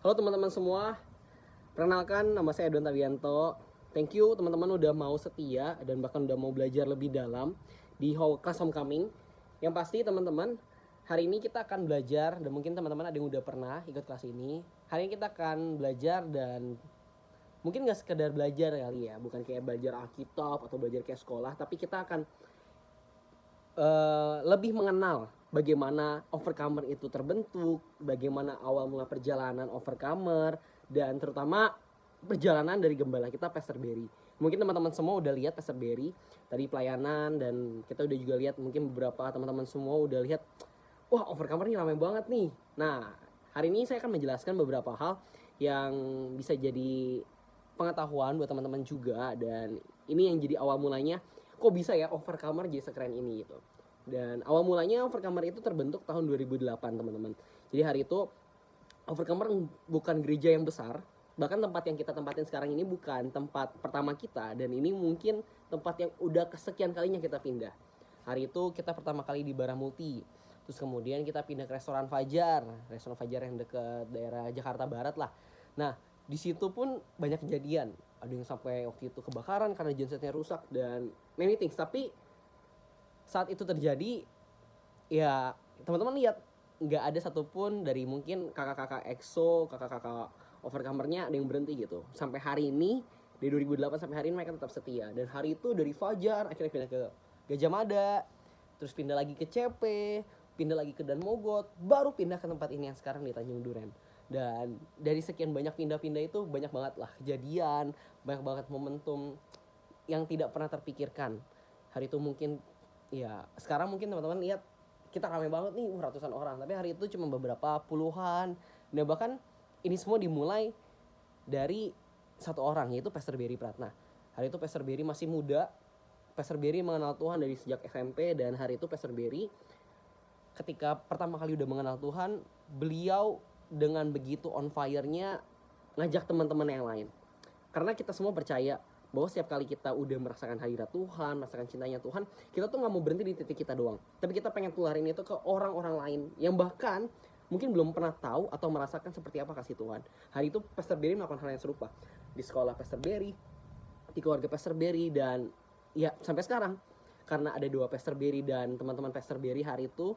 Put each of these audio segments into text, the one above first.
Halo teman-teman semua, perkenalkan nama saya Don Tabianto. Thank you teman-teman udah mau setia dan bahkan udah mau belajar lebih dalam di kelas Homecoming. Yang pasti teman-teman, hari ini kita akan belajar dan mungkin teman-teman ada yang udah pernah ikut kelas ini. Hari ini kita akan belajar dan mungkin gak sekedar belajar kali ya, bukan kayak belajar Alkitab atau belajar kayak sekolah, tapi kita akan lebih mengenal bagaimana Overcomer itu terbentuk, bagaimana awal mula perjalanan Overcomer, dan terutama perjalanan dari gembala kita Pastor Berry. Mungkin teman-teman semua udah lihat Pastor Berry tadi pelayanan, dan kita udah juga lihat mungkin beberapa teman-teman semua udah lihat, wah Overcomer ini ramai banget nih. Nah, hari ini saya akan menjelaskan beberapa hal yang bisa jadi pengetahuan buat teman-teman juga, dan ini yang jadi awal mulanya kok bisa ya Overcomer jadi sekeren ini gitu. Dan awal mulanya Overcomer itu terbentuk tahun 2008 teman-teman. Jadi hari itu Overcomer bukan gereja yang besar, bahkan tempat yang kita tempatin sekarang ini bukan tempat pertama kita, dan ini mungkin tempat yang udah kesekian kalinya kita pindah. Hari itu kita pertama kali di Baramulti, terus kemudian kita pindah ke restoran Fajar yang dekat daerah Jakarta Barat lah. Nah, di situ pun banyak kejadian, ada yang sampai waktu itu kebakaran karena gensetnya rusak dan many things. Tapi saat itu terjadi, ya teman-teman lihat nggak ada satupun dari mungkin kakak-kakak EXO, kakak-kakak Overcomernya ada yang berhenti gitu. Sampai hari ini dari 2008 sampai hari ini mereka tetap setia. Dan hari itu dari Fajar akhirnya pindah ke Gajah Mada, terus pindah lagi ke CP, pindah lagi ke Dan Mogot, baru pindah ke tempat ini yang sekarang di Tanjung Duren. Dan dari sekian banyak pindah-pindah itu banyak banget lah kejadian, banyak banget momentum yang tidak pernah terpikirkan. Hari itu mungkin, ya sekarang mungkin teman-teman lihat kita ramai banget nih ratusan orang, tapi hari itu cuma beberapa puluhan. Dan bahkan ini semua dimulai dari satu orang, yaitu Pastor Berry Pratna. Hari itu Pastor Berry masih muda, Pastor Berry mengenal Tuhan dari sejak SMP, dan hari itu Pastor Berry ketika pertama kali udah mengenal Tuhan, beliau dengan begitu on fire-nya ngajak teman-teman yang lain. Karena kita semua percaya bahwa setiap kali kita udah merasakan hadirat Tuhan, merasakan cintanya Tuhan, kita tuh gak mau berhenti di titik kita doang, tapi kita pengen tularin itu ke orang-orang lain yang bahkan mungkin belum pernah tahu atau merasakan seperti apa kasih Tuhan. Hari itu Pastor Berry melakukan hal yang serupa di sekolah Pastor Berry, di keluarga Pastor Berry, dan ya sampai sekarang karena ada dua Pastor Berry dan teman-teman Pastor Berry hari itu,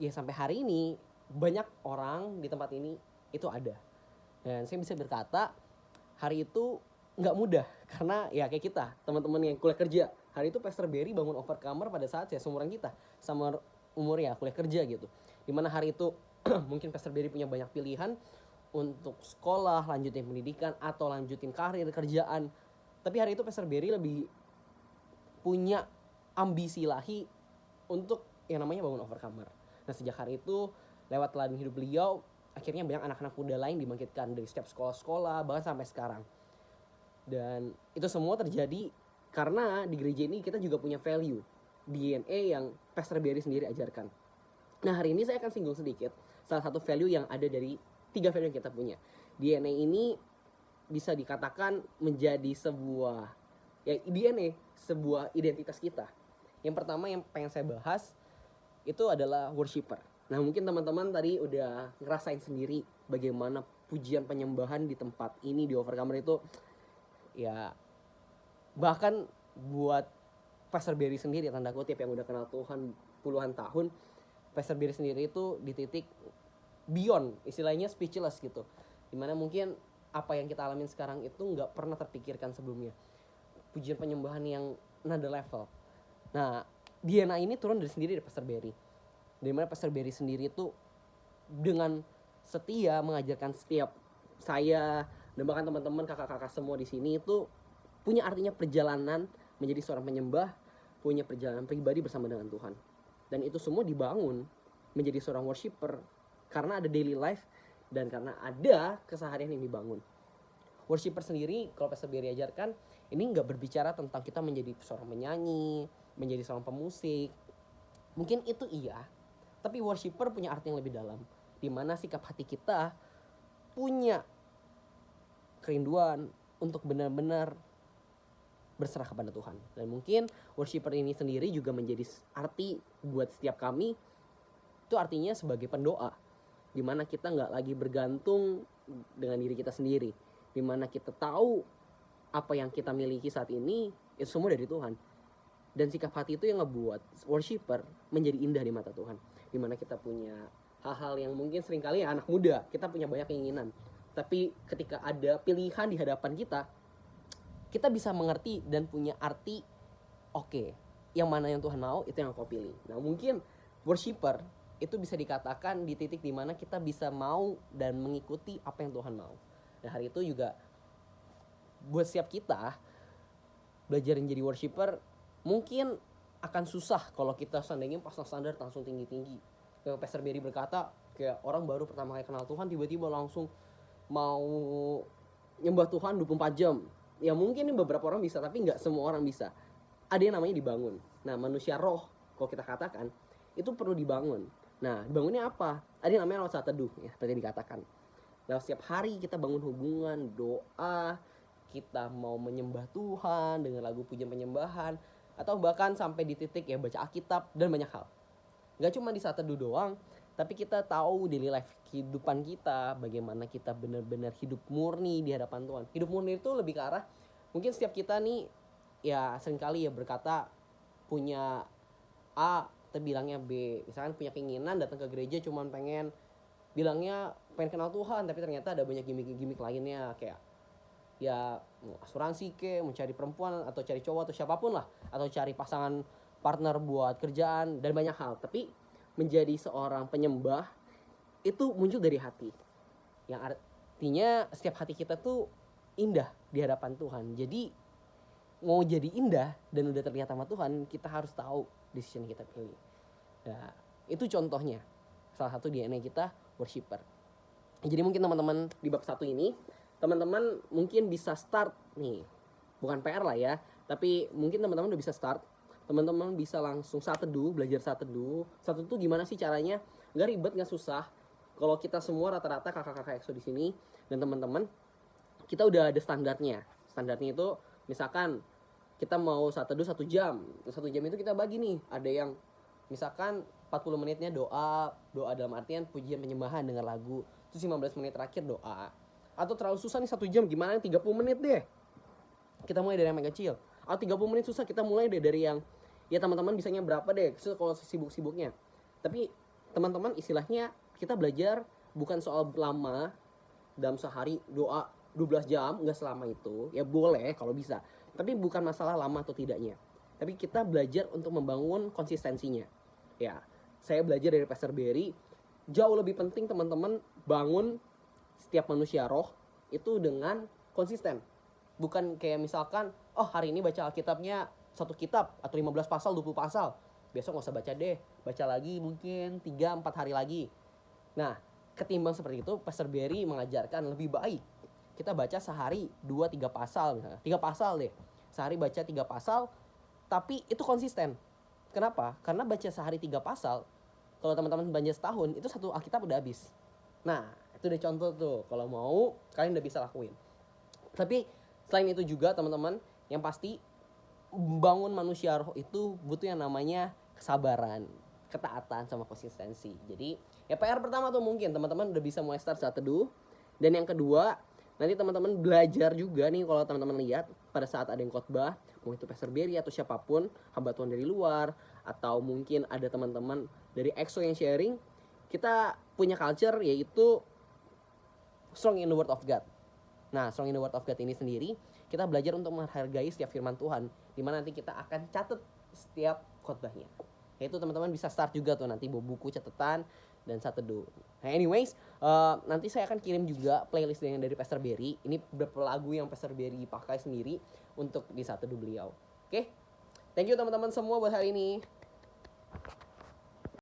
ya sampai hari ini banyak orang di tempat ini itu ada. Dan saya bisa berkata hari itu nggak mudah, karena ya kayak kita teman-teman yang kuliah kerja, hari itu Pastor Berry bangun Overcomer pada saat ya seumuran kita, sama umur ya kuliah kerja gitu. Dimana hari itu mungkin Pastor Berry punya banyak pilihan untuk sekolah, lanjutin pendidikan, atau lanjutin karir kerjaan. Tapi hari itu Pastor Berry lebih punya ambisi ilahi untuk yang namanya bangun Overcomer. Nah, sejak hari itu lewat teladan hidup beliau, akhirnya banyak anak-anak muda lain dibangkitkan dari setiap sekolah-sekolah bahkan sampai sekarang. Dan itu semua terjadi karena di gereja ini kita juga punya value DNA yang Pastor Berry sendiri ajarkan. Nah, hari ini saya akan singgung sedikit salah satu value yang ada dari 3 value yang kita punya. DNA ini bisa dikatakan menjadi sebuah, ya DNA, sebuah identitas kita. Yang pertama yang pengen saya bahas itu adalah worshiper. Nah, mungkin teman-teman tadi udah ngerasain sendiri bagaimana pujian penyembahan di tempat ini di Overcomer itu, ya bahkan buat Pastor Berry sendiri tanda kutip yang udah kenal Tuhan puluhan tahun, Pastor Berry sendiri itu di titik beyond, istilahnya speechless gitu, dimana mungkin apa yang kita alamin sekarang itu nggak pernah terpikirkan sebelumnya. Pujian penyembahan yang another level. Nah, DNA ini turun dari sendiri dari Pastor Berry, dimana Pastor Berry sendiri itu dengan setia mengajarkan setiap saya dan bahkan teman-teman kakak-kakak semua di sini itu punya artinya perjalanan menjadi seorang penyembah, punya perjalanan pribadi bersama dengan Tuhan. Dan itu semua dibangun menjadi seorang worshiper karena ada daily life dan karena ada keseharian yang dibangun. Worshiper sendiri kalau Pastor Berry ajarkan, ini nggak berbicara tentang kita menjadi seorang penyanyi, menjadi seorang pemusik. Mungkin itu iya, tapi worshiper punya arti yang lebih dalam, di mana sikap hati kita punya kerinduan untuk benar-benar berserah kepada Tuhan. Dan mungkin worshiper ini sendiri juga menjadi arti buat setiap kami, itu artinya sebagai pendoa, dimana kita nggak lagi bergantung dengan diri kita sendiri, dimana kita tahu apa yang kita miliki saat ini itu semua dari Tuhan. Dan sikap hati itu yang ngebuat worshiper menjadi indah di mata Tuhan, dimana kita punya hal-hal yang mungkin seringkali anak muda kita punya banyak keinginan, tapi ketika ada pilihan di hadapan kita bisa mengerti dan punya arti, oke, yang mana yang Tuhan mau itu yang kau pilih. Nah mungkin worshiper itu bisa dikatakan di titik dimana kita bisa mau dan mengikuti apa yang Tuhan mau. Dan hari itu juga buat setiap kita belajar menjadi worshiper mungkin akan susah kalau kita seandainya pasang standar langsung tinggi-tinggi. Kayak Pastor Berry berkata, kayak orang baru pertama kali kenal Tuhan tiba-tiba langsung mau nyembah Tuhan 24 jam. Ya mungkin beberapa orang bisa, tapi nggak semua orang bisa. Ada yang namanya dibangun. Nah manusia roh, kalau kita katakan, itu perlu dibangun. Nah dibangunnya apa? Ada yang namanya lewat saat teduh, ya, seperti yang dikatakan. Lewat setiap hari kita bangun hubungan, doa, kita mau menyembah Tuhan dengan lagu pujian penyembahan, atau bahkan sampai di titik ya baca Alkitab dan banyak hal. Gak cuma di saat teduh doang, tapi kita tahu daily life kehidupan kita, bagaimana kita benar-benar hidup murni di hadapan Tuhan. Hidup murni itu lebih ke arah, mungkin setiap kita nih ya seringkali ya berkata punya A tapi bilangnya B. Misalkan punya keinginan datang ke gereja cuman pengen bilangnya pengen kenal Tuhan, tapi ternyata ada banyak gimmick-gimmick lainnya, kayak ya asuransi ke, mencari perempuan atau cari cowok atau siapapun lah, atau cari pasangan partner buat kerjaan dan banyak hal. Tapi menjadi seorang penyembah itu muncul dari hati, yang artinya setiap hati kita tuh indah di hadapan Tuhan. Jadi mau jadi indah dan udah terlihat sama Tuhan, kita harus tahu decision yang kita pilih. Nah, itu contohnya salah satu DNA kita worshiper. Jadi mungkin teman-teman di bab 1 ini, teman-teman mungkin bisa start nih, bukan PR lah ya, tapi mungkin teman-teman udah bisa start. Teman-teman bisa langsung saat teduh, belajar saat teduh. Saat teduh gimana sih caranya? Nggak ribet, nggak susah. Kalau kita semua rata-rata kakak-kakak EXO di sini dan teman-teman, kita udah ada standarnya. Standarnya itu misalkan kita mau saat teduh 1 jam. 1 jam itu kita bagi nih. Ada yang misalkan 40 menitnya doa dalam artian pujian penyembahan dengan lagu. Terus 15 menit terakhir doa. Atau terlalu susah nih 1 jam, gimana 30 menit deh. Kita mulai dari yang kecil. Atau 30 menit susah, kita mulai deh dari yang ya teman-teman bisanya berapa deh kalau sibuk-sibuknya. Tapi teman-teman istilahnya kita belajar bukan soal lama dalam sehari doa 12 jam, nggak selama itu. Ya boleh kalau bisa. Tapi bukan masalah lama atau tidaknya. Tapi kita belajar untuk membangun konsistensinya. Ya, saya belajar dari Pastor Berry, jauh lebih penting teman-teman bangun setiap manusia roh itu dengan konsisten. Bukan kayak misalkan, oh hari ini baca Alkitabnya 1 kitab atau 15 pasal, 20 pasal. Besok gak usah baca deh, baca lagi mungkin 3-4 hari lagi. Nah, ketimbang seperti itu, Pastor Berry mengajarkan lebih baik kita baca sehari 2-3 pasal misalnya. 3 pasal deh. Sehari baca 3 pasal, tapi itu konsisten. Kenapa? Karena baca sehari 3 pasal, kalau teman-teman baca setahun, itu 1 Alkitab udah habis. Nah, itu udah contoh tuh. Kalau mau, kalian udah bisa lakuin. Tapi selain itu juga teman-teman, yang pasti membangun manusia roh itu butuh yang namanya kesabaran, ketaatan, sama konsistensi. Jadi ya PR pertama tuh mungkin teman-teman udah bisa mulai start saat teduh. Dan yang kedua, nanti teman-teman belajar juga nih kalau teman-teman lihat pada saat ada yang khotbah, mau itu Pastor Berry atau siapapun, hamba Tuhan dari luar, atau mungkin ada teman-teman dari EXO yang sharing, kita punya culture yaitu strong in the word of God. Nah, strong in the word of God ini sendiri, kita belajar untuk menghargai setiap firman Tuhan, di mana nanti kita akan catat setiap khotbahnya. Yaitu teman-teman bisa start juga tuh nanti bawa buku catatan dan saat teduh. Nah, anyways, nanti saya akan kirim juga playlist yang dari Pastor Berry. Ini beberapa lagu yang Pastor Berry pakai sendiri untuk di saat teduh beliau. Oke? Thank you teman-teman semua buat hari ini.